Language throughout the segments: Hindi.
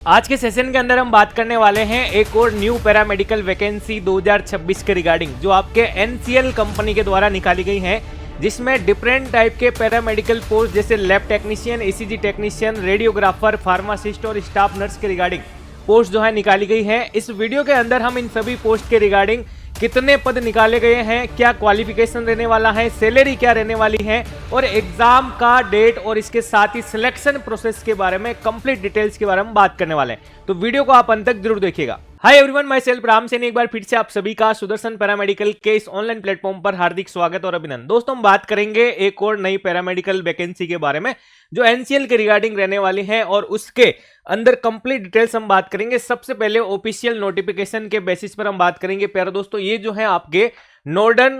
आज के सेशन के अंदर हम बात करने वाले हैं एक और न्यू पैरामेडिकल वैकेंसी 2026 के रिगार्डिंग, जो आपके एनसीएल कंपनी के द्वारा निकाली गई है, जिसमें डिफरेंट टाइप के पैरामेडिकल पोस्ट जैसे lab technician, ECG technician, radiographer, pharmacist और स्टाफ नर्स के रिगार्डिंग पोस्ट जो है निकाली गई है। इस वीडियो के अंदर हम इन सभी पोस्ट के रिगार्डिंग कितने पद निकाले गए हैं, क्या क्वालिफिकेशन रहने वाला है, सैलरी क्या रहने वाली है और एग्जाम का डेट और इसके साथ ही सिलेक्शन प्रोसेस के बारे में कंप्लीट डिटेल्स के बारे में बात करने वाले हैं। तो वीडियो को आप अंत तक जरूर देखिएगा। Hi everyone, my self Ram Sen एक बार फिर से आप सभी का सुदर्शन पैरामेडिकल के इस ऑनलाइन प्लेटफॉर्म पर हार्दिक स्वागत और अभिनंदन। दोस्तों, हम बात करेंगे एक और नई पैरामेडिकल वैकेंसी के बारे में जो एनसीएल के रिगार्डिंग रहने वाली है और उसके अंदर कंप्लीट डिटेल्स हम बात करेंगे। सबसे पहले ऑफिशियल नोटिफिकेशन के बेसिस पर हम बात करेंगे। प्यारे दोस्तों, ये जो है आपके नॉर्डर्न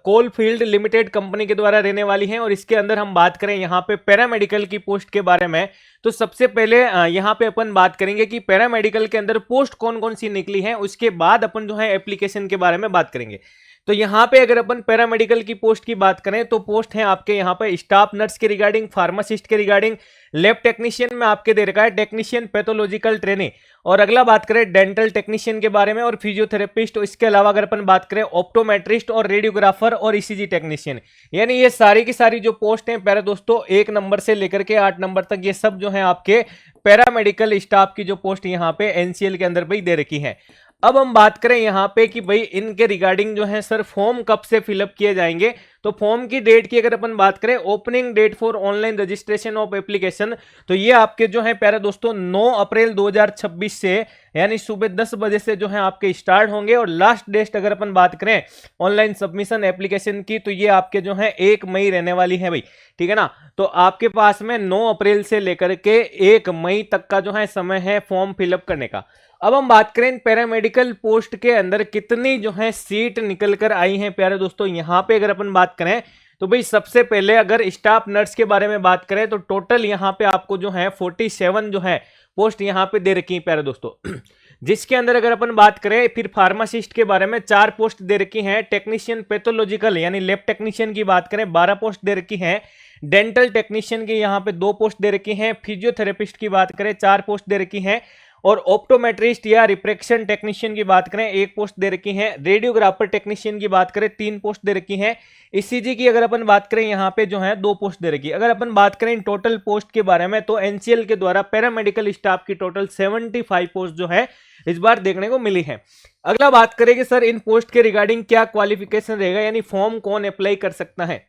कोलफील्ड लिमिटेड कंपनी के द्वारा रहने वाली है और इसके अंदर हम बात करें यहाँ पे पैरामेडिकल की पोस्ट के बारे में, तो सबसे पहले यहाँ पे अपन बात करेंगे कि पैरामेडिकल के अंदर पोस्ट कौन कौन सी निकली है, उसके बाद अपन जो है एप्लीकेशन के बारे में बात करेंगे। तो यहाँ पे अगर अपन पैरामेडिकल की पोस्ट की बात करें तो पोस्ट है आपके यहाँ पे स्टाफ नर्स के रिगार्डिंग, फार्मासिस्ट के रिगार्डिंग, लैब टेक्नीशियन में आपके दे रखा है टेक्नीशियन पैथोलॉजिकल ट्रेनिंग, और अगला बात करें डेंटल टेक्नीशियन के बारे में और फिजियोथेरेपिस्ट। तो इसके अलावा अगर अपन बात करें ऑप्टोमेट्रिस्ट और रेडियोग्राफर और ईसीजी टेक्नीशियन, यानी ये सारी की सारी जो पोस्ट हैं प्यारे दोस्तों 1 नंबर से लेकर के 8 नंबर तक ये सब जो है आपके पैरामेडिकल स्टाफ की जो पोस्ट यहाँ पे एनसीएल के अंदर भाई दे रखी है। अब हम बात करें यहाँ पे कि भाई इनके रिगार्डिंग जो है सर फॉर्म कब से फिलअप किए जाएंगे, तो फॉर्म की डेट की अगर अपन बात करें, opening date for online registration of application, तो ये आपके जो है प्यारे दोस्तों 9 अप्रैल 2026 से यानी सुबह 10 बजे से जो है आपके स्टार्ट होंगे और लास्ट डेट अगर अपन बात करें ऑनलाइन सबमिशन एप्लीकेशन की, तो ये आपके जो है 1 मई रहने वाली है भाई, ठीक है ना। तो आपके पास में 9 अप्रैल से लेकर के 1 मई तक का जो है समय है फॉर्म फिलअप करने का। अब हम बात करें पैरामेडिकल पोस्ट के अंदर कितनी जो है सीट निकल कर आई हैं प्यारे दोस्तों, यहाँ पे अगर अपन बात करें तो भाई सबसे पहले अगर स्टाफ नर्स के बारे में बात करें तो टोटल यहाँ पे आपको जो है 47 जो है पोस्ट यहाँ पे दे रखी है प्यारे दोस्तों। जिसके अंदर अगर अपन बात करें फिर फार्मासिस्ट के बारे में 4 पोस्ट दे रखी हैं, टेक्नीशियन पैथोलॉजिकल यानी लैब टेक्नीशियन की बात करें 12 पोस्ट दे रखी हैं, डेंटल टेक्नीशियन की यहाँ पे 2 पोस्ट दे रखी हैं, फिजियोथेरेपिस्ट की बात करें 4 पोस्ट दे रखी हैं और ऑप्टोमेट्रिस्ट या रिफ्रैक्शन टेक्नीशियन की बात करें 1 पोस्ट दे रखी है, रेडियोग्राफर टेक्नीशियन की बात करें 3 पोस्ट दे रखी है, ईसीजी की अगर अपन बात करें यहाँ पे जो है 2 पोस्ट दे रखी है। अगर अपन बात करें टोटल पोस्ट के बारे में तो एनसीएल के द्वारा पैरामेडिकल स्टाफ की टोटल 75 पोस्ट जो है इस बार देखने को मिली है। अगला बात करेंगे सर इन पोस्ट के रिगार्डिंग क्या क्वालिफिकेशन रहेगा, यानी फॉर्म कौन अप्लाई कर सकता है।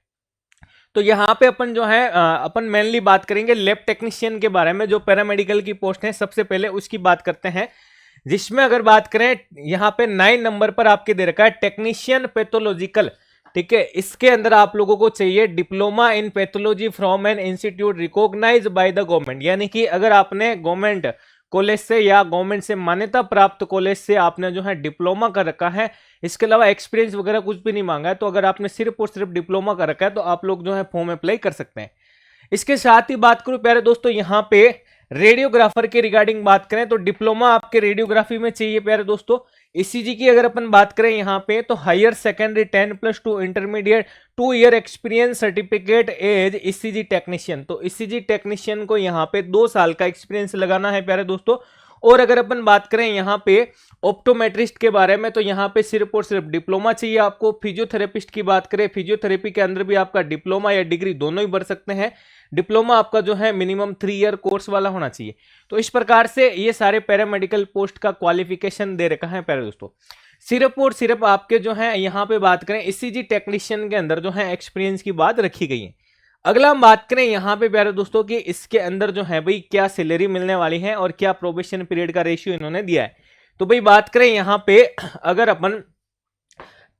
तो यहाँ पे अपन जो है अपन मेनली बात करेंगे लैब टेक्नीशियन के बारे में, जो पैरामेडिकल की पोस्ट है सबसे पहले उसकी बात करते हैं, जिसमें अगर बात करें यहाँ पे 9 नंबर पर आपके दे रखा है टेक्नीशियन पैथोलॉजिकल, ठीक है। इसके अंदर आप लोगों को चाहिए diploma in pathology from an institute recognised by the government, यानी कि अगर आपने गवर्नमेंट कॉलेज से या गवर्नमेंट से मान्यता प्राप्त कॉलेज से आपने जो है डिप्लोमा कर रखा है, इसके अलावा एक्सपीरियंस वगैरह कुछ भी नहीं मांगा है, तो अगर आपने सिर्फ और सिर्फ डिप्लोमा कर रखा है तो आप लोग जो है फॉर्म अप्लाई कर सकते हैं। इसके साथ ही बात करूं प्यारे दोस्तों यहाँ पे रेडियोग्राफर के रिगार्डिंग बात करें तो डिप्लोमा आपके रेडियोग्राफी में चाहिए प्यारे दोस्तों। ईसीजी की अगर अपन बात करें यहाँ पे तो higher secondary 10+2 intermediate 2 year experience certificate as ECG technician, तो ईसीजी टेक्नीशियन को यहाँ पे 2 साल का एक्सपीरियंस लगाना है प्यारे दोस्तों। और अगर अपन बात करें यहाँ पे ऑप्टोमेट्रिस्ट के बारे में तो यहाँ पे सिर्फ और सिर्फ डिप्लोमा चाहिए आपको। फिजियोथेरेपिस्ट की बात करें, फिजियोथेरेपी के अंदर भी आपका डिप्लोमा या डिग्री दोनों ही भर सकते हैं। डिप्लोमा आपका जो है मिनिमम 3 ईयर कोर्स वाला होना चाहिए। तो इस प्रकार से ये सारे पैरामेडिकल पोस्ट का क्वालिफिकेशन दे रखा है प्यारे दोस्तों। सिर्फ और सिर्फ आपके जो है यहाँ पे बात करें ईसीजी टेक्नीशियन के अंदर जो है एक्सपीरियंस की बात रखी गई है। अगला हम बात करें यहाँ पे प्यारे दोस्तों कि इसके अंदर जो है भाई क्या सैलरी मिलने वाली है और क्या प्रोबेशन पीरियड का रेशियो इन्होंने दिया है। तो भाई बात करें यहाँ पे अगर अपन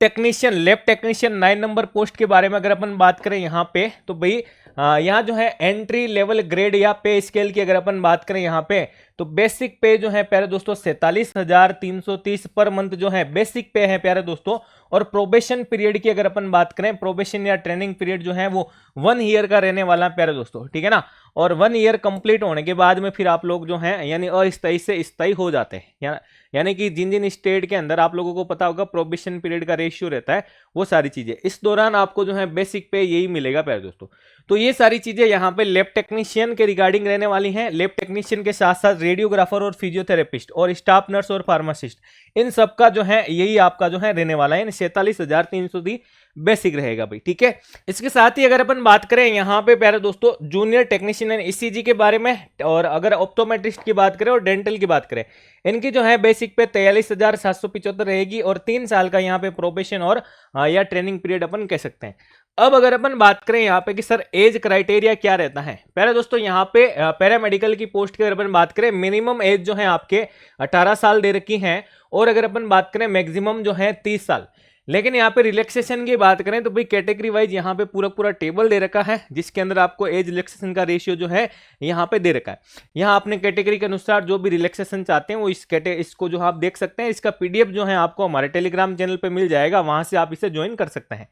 technician lab technician 9 number post के बारे में अगर अपन बात करें यहाँ पे तो भाई यहाँ जो है एंट्री लेवल ग्रेड या पे स्केल की अगर अपन बात करें यहाँ पे तो बेसिक पे जो है प्यारे दोस्तों 47,330 पर मंथ जो है बेसिक पे है प्यारे दोस्तों। और प्रोबेशन पीरियड की अगर अपन बात करें, प्रोबेशन या ट्रेनिंग पीरियड जो है वो 1 ईयर का रहने वाला है प्यारे दोस्तों, ठीक है ना। और 1 ईयर कंप्लीट होने के बाद में फिर आप लोग जो हैं यानी अस्थायी से स्थायी हो जाते हैं, यानी कि जिन जिन स्टेट के अंदर आप लोगों को पता होगा प्रोबेशन पीरियड का रेशियो रहता है, वो सारी चीजें इस दौरान आपको जो है बेसिक पे यही मिलेगा प्यारे दोस्तों। तो ये सारी चीजें यहाँ पे लैब टेक्नीशियन के रिगार्डिंग रहने वाली हैं। लैब टेक्नीशियन के साथ साथ रेडियोग्राफर और फिजियोथेरेपिस्ट और स्टाफ नर्स और फार्मासिस्ट, इन सब का जो है यही आपका जो है रहने वाला है, 47,300 बेसिक रहेगा भाई, ठीक है। इसके साथ ही अगर अपन बात करें यहाँ पे प्यारे दोस्तों जूनियर टेक्नीशियन एंड ईसीजी के बारे में, और अगर ऑप्टोमेट्रिस्ट की बात करें और डेंटल की बात करें, इनकी जो है बेसिक पे 43,775 रहेगी और 3 साल का यहाँ पे प्रोबेशन और या ट्रेनिंग पीरियड अपन कह सकते हैं। अब अगर अपन बात करें यहाँ पे कि सर एज क्राइटेरिया क्या रहता है, प्यारे दोस्तों यहाँ पे पैरामेडिकल की पोस्ट की अगर अपन बात करें मिनिमम एज जो है आपके 18 साल दे रखी है, और अगर अपन बात करें मैक्सिमम जो है 30 साल। लेकिन यहाँ पे रिलैक्सेशन की बात करें तो भाई कैटेगरी वाइज यहाँ पे पूरा टेबल दे रखा है, जिसके अंदर आपको एज रिलैक्सेशन का रेशियो जो है यहाँ पे दे रखा है। यहाँ अपने कैटेगरी के अनुसार जो भी रिलैक्सेशन चाहते हैं वो इसको जो आप देख सकते हैं, इसका पीडीएफ जो है आपको हमारे टेलीग्राम चैनल पे मिल जाएगा, वहां से आप इसे ज्वाइन कर सकते हैं।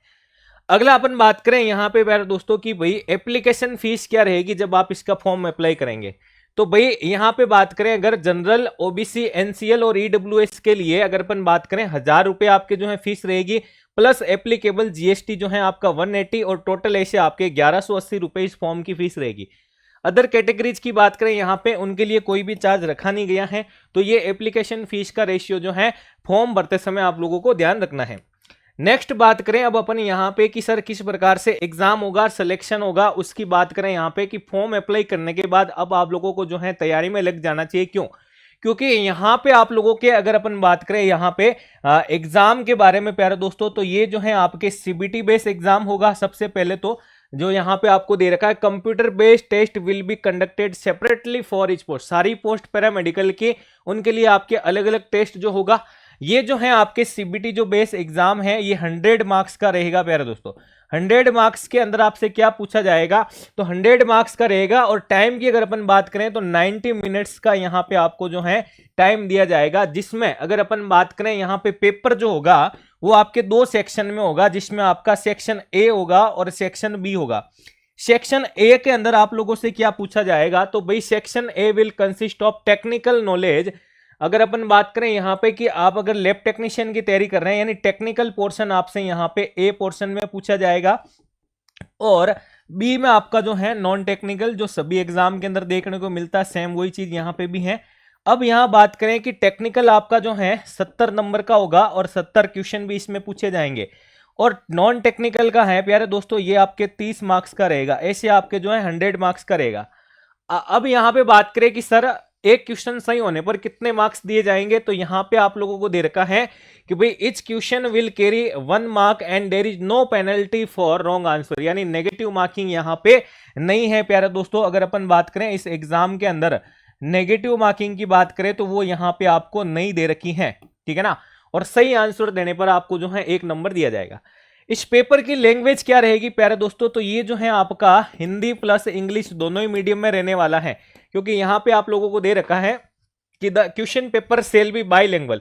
अगला अपन बात करें यहाँ पे प्यारे दोस्तों की भाई एप्लीकेशन फीस क्या रहेगी जब आप इसका फॉर्म अप्लाई करेंगे। तो भाई यहाँ पे बात करें अगर जनरल, ओबीसी, एनसीएल और ईडब्ल्यूएस के लिए अगर अपन बात करें 1000 रुपए आपके जो है फीस रहेगी, प्लस एप्लीकेबल जीएसटी जो है आपका 180 और टोटल ऐसे आपके 1180 रुपए इस फॉर्म की फीस रहेगी। अदर कैटेगरीज की बात करें यहाँ पे उनके लिए कोई भी चार्ज रखा नहीं गया है। तो ये एप्लीकेशन फीस का रेशियो जो है फॉर्म भरते समय आप लोगों को ध्यान रखना है। नेक्स्ट बात करें अब अपन यहाँ पे कि सर किस प्रकार से एग्जाम होगा, सिलेक्शन होगा, उसकी बात करें यहाँ पे कि फॉर्म अप्लाई करने के बाद अब आप लोगों को जो है तैयारी में लग जाना चाहिए। क्यों? क्योंकि यहाँ पे आप लोगों के अगर अपन बात करें यहाँ पे एग्जाम के बारे में प्यारे दोस्तों, तो ये जो है आपके सीबीटी बेस्ड एग्जाम होगा। सबसे पहले तो जो यहाँ पे आपको दे रखा है computer based test will be conducted separately for each post, सारी पोस्ट पैरामेडिकल के उनके लिए आपके अलग अलग टेस्ट जो होगा। ये जो है आपके सीबीटी जो बेस एग्जाम है ये 100 मार्क्स का रहेगा प्यारे दोस्तों। 100 मार्क्स के अंदर आपसे क्या पूछा जाएगा, तो 100 मार्क्स का रहेगा। और टाइम की अगर अपन बात करें तो 90 मिनट्स का यहाँ पे आपको जो है टाइम दिया जाएगा, जिसमें अगर अपन बात करें यहाँ पे पेपर जो होगा वो आपके 2 सेक्शन में होगा, जिसमें आपका सेक्शन ए होगा और सेक्शन बी होगा। सेक्शन ए के अंदर आप लोगों से क्या पूछा जाएगा, तो भाई section A will consist of technical knowledge. अगर अपन बात करें यहाँ पे कि आप अगर लैब टेक्नीशियन की तैयारी कर रहे हैं यानी टेक्निकल पोर्शन आपसे यहाँ पे ए पोर्शन में पूछा जाएगा, और बी में आपका जो है नॉन टेक्निकल जो सभी एग्जाम के अंदर देखने को मिलता है, सेम वही चीज यहाँ पे भी है। अब यहाँ बात करें कि टेक्निकल आपका जो है 70 नंबर का होगा और 70 क्वेश्चन भी इसमें पूछे जाएंगे, और नॉन टेक्निकल का है प्यारे दोस्तों ये आपके 30 मार्क्स का रहेगा। ऐसे आपके जो है 100 मार्क्स का रहेगा। अब यहाँ पे बात करें कि सर एक क्वेश्चन सही होने पर कितने मार्क्स दिए जाएंगे, तो यहाँ पे आप लोगों को दे रखा है कि भाई each question will carry 1 mark and there is no penalty for wrong answer, यानी नेगेटिव मार्किंग यहाँ पे नहीं है प्यारे दोस्तों। अगर अपन बात करें इस एग्जाम के अंदर नेगेटिव मार्किंग की बात करें तो वो यहाँ पे आपको नहीं दे रखी है, ठीक है ना। और सही आंसर देने पर आपको जो है 1 नंबर दिया जाएगा। इस पेपर की लैंग्वेज क्या रहेगी प्यारे दोस्तों, तो ये जो है आपका हिंदी प्लस इंग्लिश दोनों ही मीडियम में रहने वाला है, क्योंकि यहाँ पे आप लोगों को दे रखा है कि the question paper shall be bilingual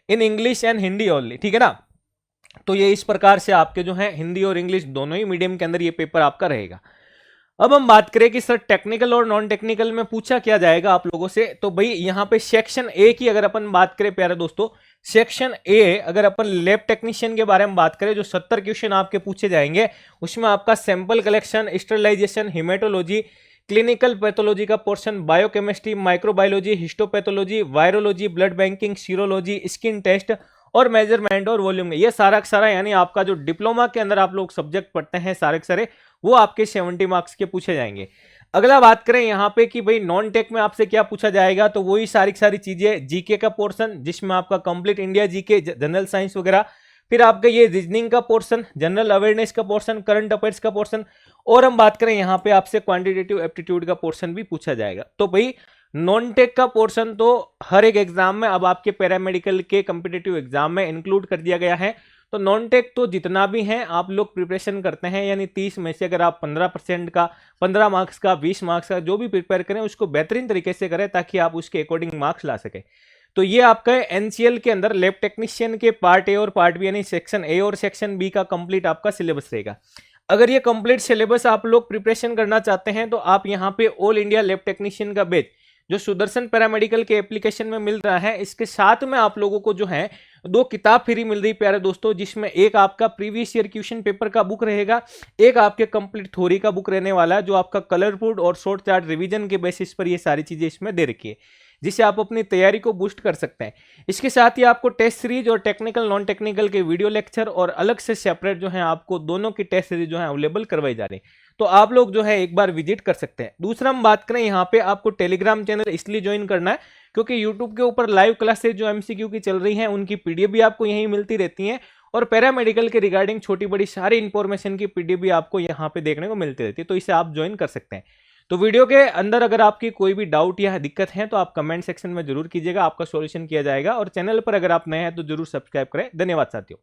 in English and Hindi only, ठीक है ना। तो ये इस प्रकार से आपके जो है हिंदी और इंग्लिश दोनों ही मीडियम के अंदर ये पेपर आपका रहेगा। अब हम बात करें कि सर टेक्निकल और नॉन टेक्निकल में पूछा क्या जाएगा आप लोगों से, तो भाई यहाँ पे सेक्शन ए की अगर अपन बात करें प्यारे दोस्तों, सेक्शन ए अगर अपन लैब टेक्नीशियन के बारे में बात करें जो 70 क्वेश्चन आपके पूछे जाएंगे, उसमें आपका sample collection, sterilisation, haematology, clinical pathology का portion, biochemistry, microbiology, histopathology, virology, blood banking, serology, skin test और मेजरमेंट और वॉल्यूम, ये सारा सारा यानी आपका जो डिप्लोमा के अंदर आप लोग सब्जेक्ट पढ़ते हैं सारे सारे वो आपके 70 मार्क्स के पूछे जाएंगे। अगला बात करें यहाँ पे कि भाई नॉन टेक में आपसे क्या पूछा जाएगा, तो वही सारी चीजें, जीके का पोर्शन जिसमें आपका complete India GK, general science वगैरह, फिर आपका ये रीजनिंग का पोर्शन, जनरल अवेयरनेस का पोर्शन, करंट अफेयर्स का पोर्शन, और हम बात करें यहाँ पे आपसे क्वांटिटेटिव एप्टीट्यूड का पोर्शन भी पूछा जाएगा। तो भाई नॉन टेक का पोर्शन तो हर एक एग्जाम में अब आपके पैरामेडिकल के कॉम्पिटिटिव एग्जाम में इंक्लूड कर दिया गया है। तो नॉन टेक तो जितना भी है आप लोग प्रिपरेशन करते हैं, यानी 30 में से अगर आप 15% का, 15 मार्क्स का, 20 मार्क्स का जो भी प्रिपेयर करें उसको बेहतरीन तरीके से करें ताकि आप उसके अकॉर्डिंग मार्क्स ला सके। तो ये आपका एनसीएल के अंदर लैब टेक्नीशियन के पार्ट ए और पार्ट बी यानी सेक्शन ए और सेक्शन बी का कंप्लीट आपका सिलेबस रहेगा। अगर ये कंप्लीट सिलेबस आप लोग प्रिपरेशन करना चाहते हैं तो आप यहाँ पे ऑल इंडिया लैब टेक्नीशियन का बैच जो सुदर्शन पैरामेडिकल के एप्लीकेशन में मिल रहा है, इसके साथ में आप लोगों को जो है 2 किताब फ्री मिल रही प्यारे दोस्तों, जिसमें एक आपका प्रीवियस ईयर क्वेश्चन पेपर का बुक रहेगा, एक आपके कंप्लीट थ्योरी का बुक रहने वाला है जो आपका कलरफुल और शॉर्ट चार्ट रिवीजन के बेसिस पर ये सारी चीजें इसमें दे रखी है, जिससे आप अपनी तैयारी को बूस्ट कर सकते हैं। इसके साथ ही आपको टेस्ट सीरीज और टेक्निकल नॉन टेक्निकल के वीडियो लेक्चर और अलग से सेपरेट जो है आपको दोनों की टेस्ट सीरीज जो है अवेलेबल करवाई जा रही है, तो आप लोग जो है एक बार विजिट कर सकते हैं। दूसरा हम बात करें, यहाँ पे आपको टेलीग्राम चैनल इसलिए ज्वाइन करना है क्योंकि यूट्यूब के ऊपर लाइव क्लासेज जो एमसीक्यू की चल रही हैं उनकी पीडीएफ भी आपको यहीं मिलती रहती हैं, और पैरामेडिकल के रिगार्डिंग छोटी बड़ी सारी इंफॉर्मेशन की पीडीएफ भी आपको यहाँ पे देखने को मिलती रहती है, तो इसे आप ज्वाइन कर सकते हैं। तो वीडियो के अंदर अगर आपकी कोई भी डाउट या दिक्कत है तो आप कमेंट सेक्शन में जरूर कीजिएगा, आपका सॉल्यूशन किया जाएगा। और चैनल पर अगर आप नए हैं तो जरूर सब्सक्राइब करें। धन्यवाद साथियों।